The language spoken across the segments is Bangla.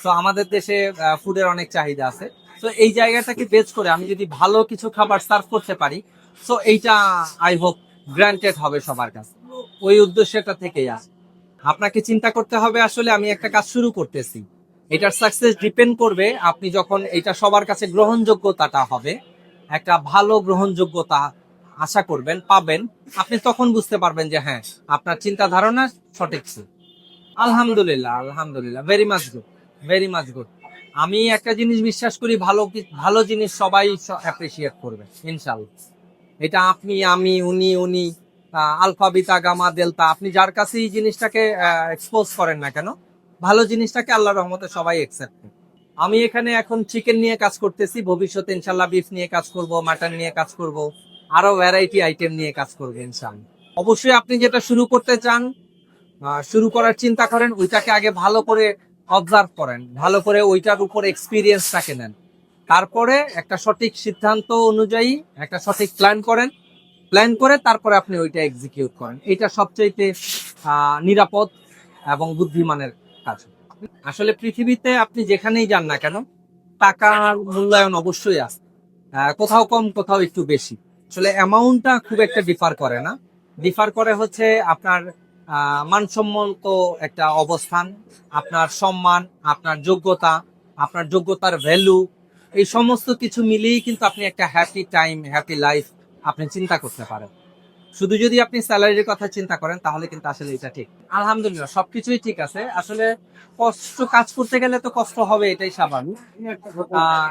তো আমাদের দেশে ফুডের অনেক চাহিদা আছে। তো এই জায়গাটাকে বেচ করে আমি যদি ভালো কিছু খাবার সার্ভ করতে পারি, তো এইটা আই হোপ গ্রান্টেড হবে সবার কাছে। ওই উদ্দেশ্যটা থেকেই আসে। আপনাকে চিন্তা করতে হবে আসলে আমি একটা কাজ শুরু করতেছি, এটার সাকসেস ডিপেন্ড করবে আপনি যখন এটা সবার কাছে গ্রহণযোগ্যতাটা হবে, একটা ভালো গ্রহণযোগ্যতা আশা করবেন পাবেন, আপনি তখন বুঝতে পারবেন যে হ্যাঁ আপনার চিন্তা ধারণা সঠিক ছিল। আলহামদুলিল্লাহ, আলহামদুলিল্লাহ, very much good, very much good. আমি একটা জিনিস বিশ্বাস করি, ভালো ভালো জিনিস সবাই অ্যাপ্রিসিয়েট করবে ইনশাল্লাহ। এটা আপনি আমি উনি উনি আলফা বিটা গামা ডেল্টা, আপনি যার কাছে এই জিনিসটাকে এক্সপোজ করেন না কেন, ভালো জিনিসটাকে আল্লাহর রহমতে সবাই একসেপ্ট করে। আমি এখানে এখন চিকেন নিয়ে কাজ করতেছি, ভবিষ্যতে ইনশাল্লাহ বিফ নিয়ে কাজ করব, মাটন নিয়ে কাজ করব, আরো ভ্যারাইটি আইটেম নিয়ে কাজ করবো ইনশাল্লাহ। অবশ্যই আপনি যেটা শুরু করতে চান, শুরু করার চিন্তা করেন, ওইটাকে আগে ভালো করে অবজার্ভ করেন, ভালো করে ওইটার উপর এক্সপিরিয়েন্সটাকে নেন, তারপরে একটা সঠিক সিদ্ধান্ত অনুযায়ী একটা সঠিক প্ল্যান করেন, প্ল্যান করে তারপরে আপনি ওইটা এক্সিকিউট করেন। এটা সবচাইতে নিরাপদ এবং বুদ্ধিমানের কাজ। আসলে পৃথিবীতে আপনি যেখানেই যান না কেন, টাকার মূল্যায়ন অবশ্যই আছে, কোথাও কম কোথাও একটু বেশি। আসলে অ্যামাউন্টটা খুব একটা ডিফার করে না, ডিফার করে হচ্ছে আপনার মানসম্মত একটা অবস্থান, আপনার সম্মান, আপনার যোগ্যতা, আপনার যোগ্যতার ভ্যালু, এই সমস্ত কিছু মিলিয়েই কিন্তু আপনি একটা হ্যাপি টাইম, হ্যাপি লাইফ আপনি চিন্তা করতে পারেন। শুধু যদি আপনি স্যালারির কথা চিন্তা করেন তাহলে কিন্তু আসলে এটা ঠিক। আলহামদুলিল্লাহ, সবকিছুই ঠিক আছে। আসলে কষ্ট, কাজ করতে গেলে তো কষ্ট হবে, এটাই স্বাভাবিক।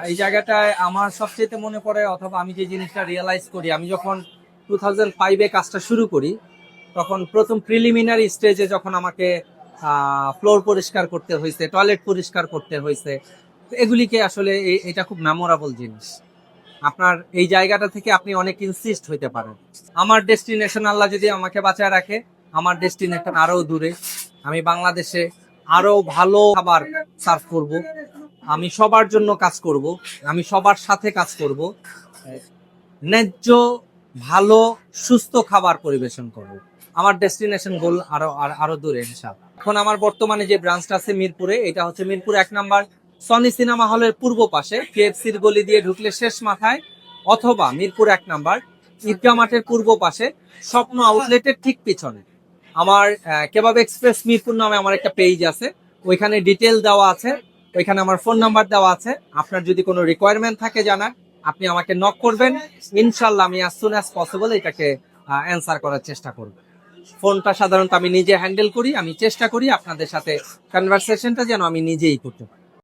এই জায়গাটায় আমার সবচেয়ে মনে পড়ে, অথবা আমি যে জিনিসটা রিয়েলাইজ করি, আমি যখন 2005-এ কাজটা শুরু করি, তখন প্রথম প্রিলিমিনারি স্টেজে যখন আমাকে ফ্লোর পরিষ্কার করতে হয়েছে, টয়লেট পরিষ্কার করতে হয়েছে, এগুলিকে আসলে এটা খুব মেমোরেবল জিনিস। আপনার এই জায়গাটা থেকে আপনি অনেক ইনসিস্ট হইতে পারেন। আমার ডেস্টিনেশন আল্লাহ যদি আমাকে বাঁচায় রাখে, আমার ডেস্টিনেশন আরো দূরে, আমি বাংলাদেশে আরো ভালো খাবার সার্ভ করব, আমি সবার জন্য কাজ করব, আমি সবার সাথে কাজ করব, ন্যায্য ভালো সুস্থ খাবার পরিবেশন করব। আমার ডেস্টিনেশন গোল আরো আরো দূরে ইনশাআল্লাহ। এখন আমার বর্তমানে যে ব্রাঞ্চটা আছে মিরপুরে, এটা হচ্ছে মিরপুর 1 নম্বর সনি সিনেমা হলের পূর্ব পাশে, কেএফসির গলি দিয়ে ঢুকলে শেষ মাথায়, অথবা মিরপুর 1 নম্বর ঈদগাহ মাঠের পূর্ব পাশে স্বপ্ন আউটলেটের ঠিক পিছনে আমার কেবাব এক্সপ্রেস মিরপুর নামে আমার একটা পেজ আছে, ওইখানে ডিটেল দেওয়া আছে, ওইখানে আমার ফোন নাম্বার দেওয়া আছে। আপনার যদি কোনো রিকোয়ারমেন্ট থাকে জানার, আপনি আমাকে নক করবেন, ইনশাল্লাহ আমি অ্যাজ সুন অ্যাজ পসিবল এটাকে অ্যান্সার করার চেষ্টা করব। ফোনটা সাধারণত আমি নিজে হ্যান্ডেল করি, আমি চেষ্টা করি আপনাদের সাথে কনভারসেশনটা যেন আমি নিজেই করতে পারি।